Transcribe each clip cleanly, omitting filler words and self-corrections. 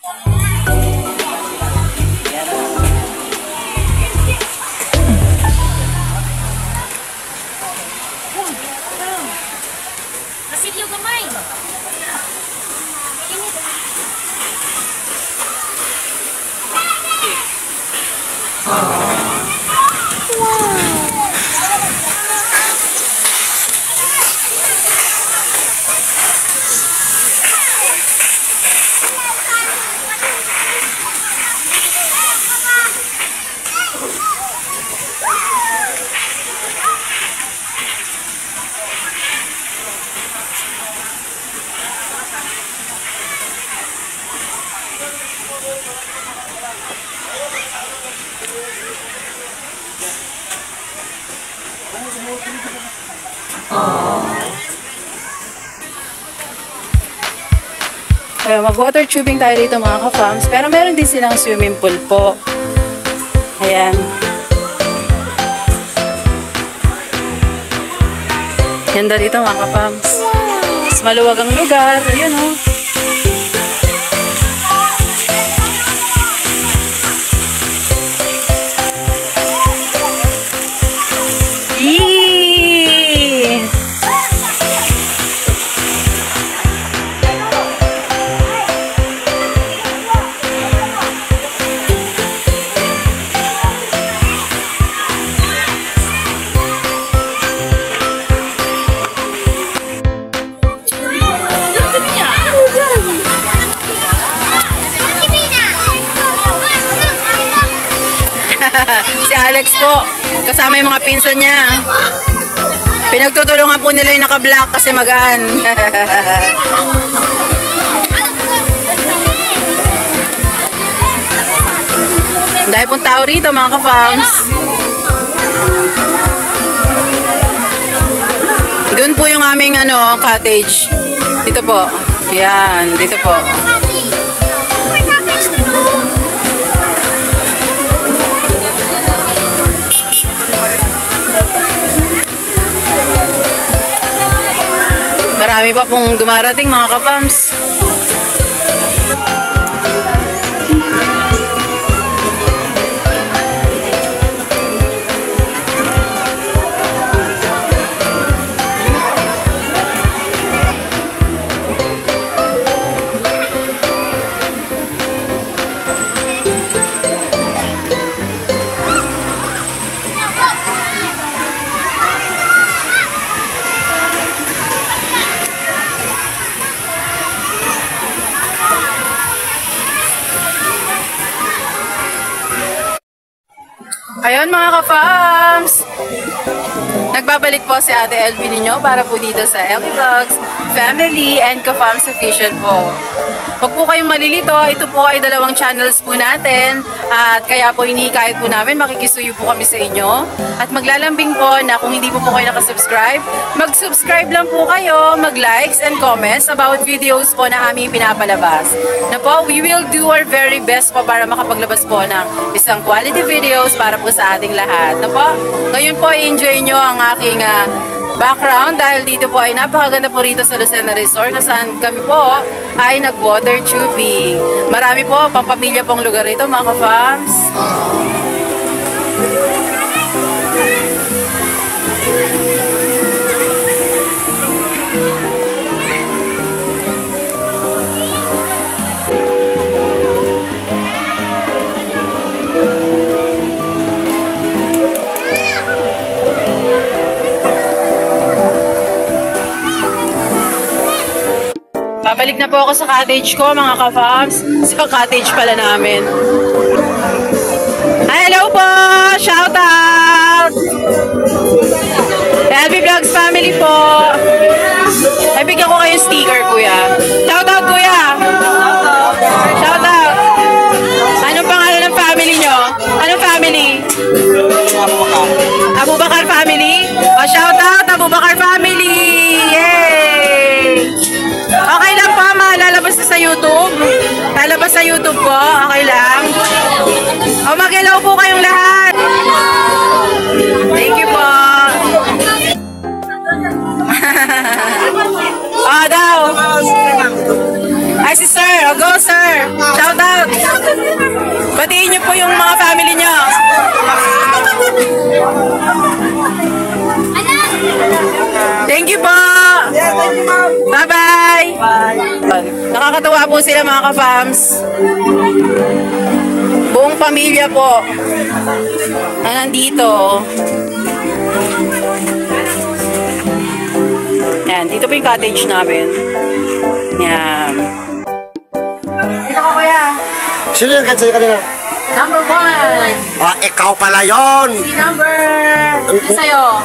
Masilyo gamay. Mag-water tubing tayo dito mga ka-fams. Pero meron din silang swimming pool po. Ayan. Ganda dito mga ka-fams. Mas maluwag ang lugar. Ayan o. Si Alex po, kasama yung mga pinsan niya. Pinagtutulungan po nila yung naka-black kasi magaan. Dahil pong tao rito mga ka-fams. Doon po yung aming cottage. Dito po. Yan, dito po. Marami pa pong dumarating mga ka-fams. Ayun mga ka-fams, nagbabalik po si Ate LV ninyo para po dito sa LV Vlogs, Family and Ka-Fams Official po. Huwag po kayong malilito, ito po ay dalawang channels po natin at kaya po hinihikayat po namin, makikisuyo po kami sa inyo at maglalambing po na kung hindi po kayo nakasubscribe, mag-subscribe lang po kayo, mag-likes and comments about videos po na aming pinapalabas. Na po, we will do our very best po para makapaglabas po ng isang quality videos para po sa ating lahat. Na po, ngayon po i-enjoy nyo ang aking background dahil dito po ay napakaganda po rito sa Lucena Resort na saan kami po ay nag-water tubing. Marami po, pampamilya pong lugar ito mga ka-fams. Babalik na po ako sa cottage ko, mga ka-fams. Sa cottage pala namin. Hi, hello po! Shout out! LV Vlogs family po. Ay, bigyan ko kayong sticker, kuya. Shout out, kuya! Shout out! Anong pangalan ng family nyo? Anong family? Abubakar family? O, shout out, Abubakar family! Yay! Okay lang po, lalabas na sa YouTube. Lalabas sa YouTube po, okay lang. O, mag-hello po kayong lahat. Thank you po. Daw. Ay, si sir. O, go, sir. Shout out. niyo po yung mga family niyo. Thank you po. Bye-bye. Nakakatuwa po sila mga ka-fams. Buong pamilya po na nandito. Yan, dito po yung cottage namin. Yan. Dito ka kuya. Sino yung kansa kanina? Number 1. Ah, ikaw pala yun! Si number... Ito sa'yo.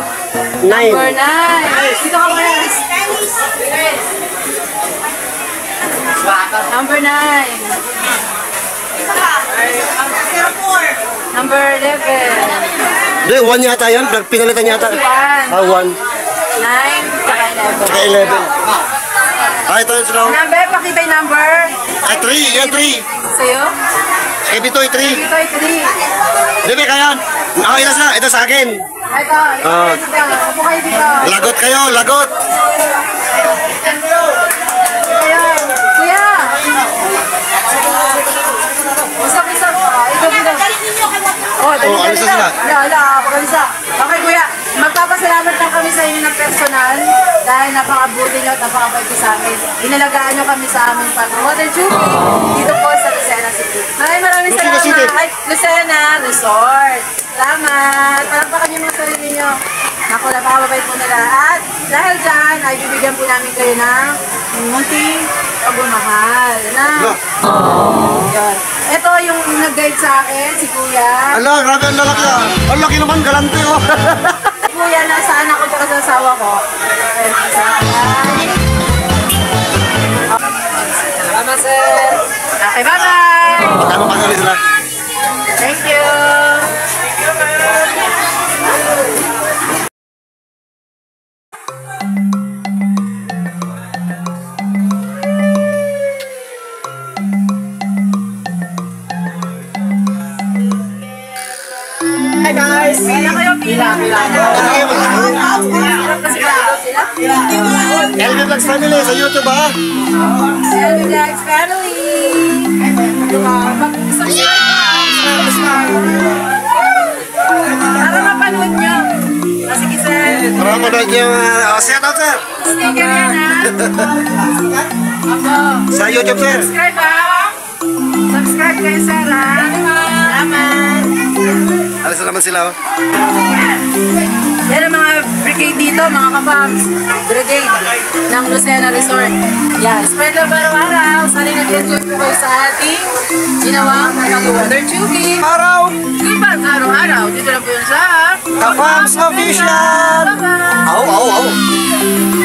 9. Number 9. Dito ka kuya. Number 9. Number 11. Hindi, 1 yata yan. Pinalitan yata. 1. Ah, 1. 9. Saka 11. Saka 11. Ah, ito yun sila. Number, pakita yung number. Ah, 3. Yan, 3. Sa'yo? Eh, Bitoy, 3. Dito ay 3. Hindi, kaya. Ah, ito sa akin. Ito. Ah. Upo kayo dito. Lagot kayo, lagot. Ayan. Kuya. Usap-usap. Ito dito. Oh, dali Oh, alisa sila. Alisa. Okay, kuya. Magpapasalamat lang kami sa inyo ng personal dahil napakabuti nyo at napakabait nyo sa amin. Inalagaan nyo kami sa aming pag-water tubing dito po sa Lucena City. Maraming Lucena City. salamat. Ay, Lucena Resort. Salamat. Palampakan nyo mga sarili nyo. Naku, napakababait po nila. At dahil dyan, ay bibigyan po namin kayo ng munting pagmamahal. Na? Yun. Ito yung nag-guide sa akin, si Kuya. Ala, grabe ang lalaki ah. Ang laki naman, galante oh. Kuya, nasaan ako tsaka sa asawa ko. Salamat, sir. Okay, bye-bye. Tama pa kami sila. Thank you. Hi guys! Pila kayo, pila. LB Vlogs Family sa YouTube ah. LB Vlogs Family! Mag-subscribe para mapanood nyo. Sige sir. Para manood yung shout out sir. Sticker yan ha. Opo. Sa YouTube sir. Subscribe ha. Subscribe kayo sir ha. Salamat. Alisa naman sila oh. Yan ang mga brigade dito, mga kapams. Brigade ng Lucena Resort. Yan, spread love araw-araw. Sana nag-enjoy po kayo sa ating ginawang mag-water tubing. Araw! Ibang araw-araw. Dito lang po yun sa Ka-Fams Official! Bye-bye! Au, au, au!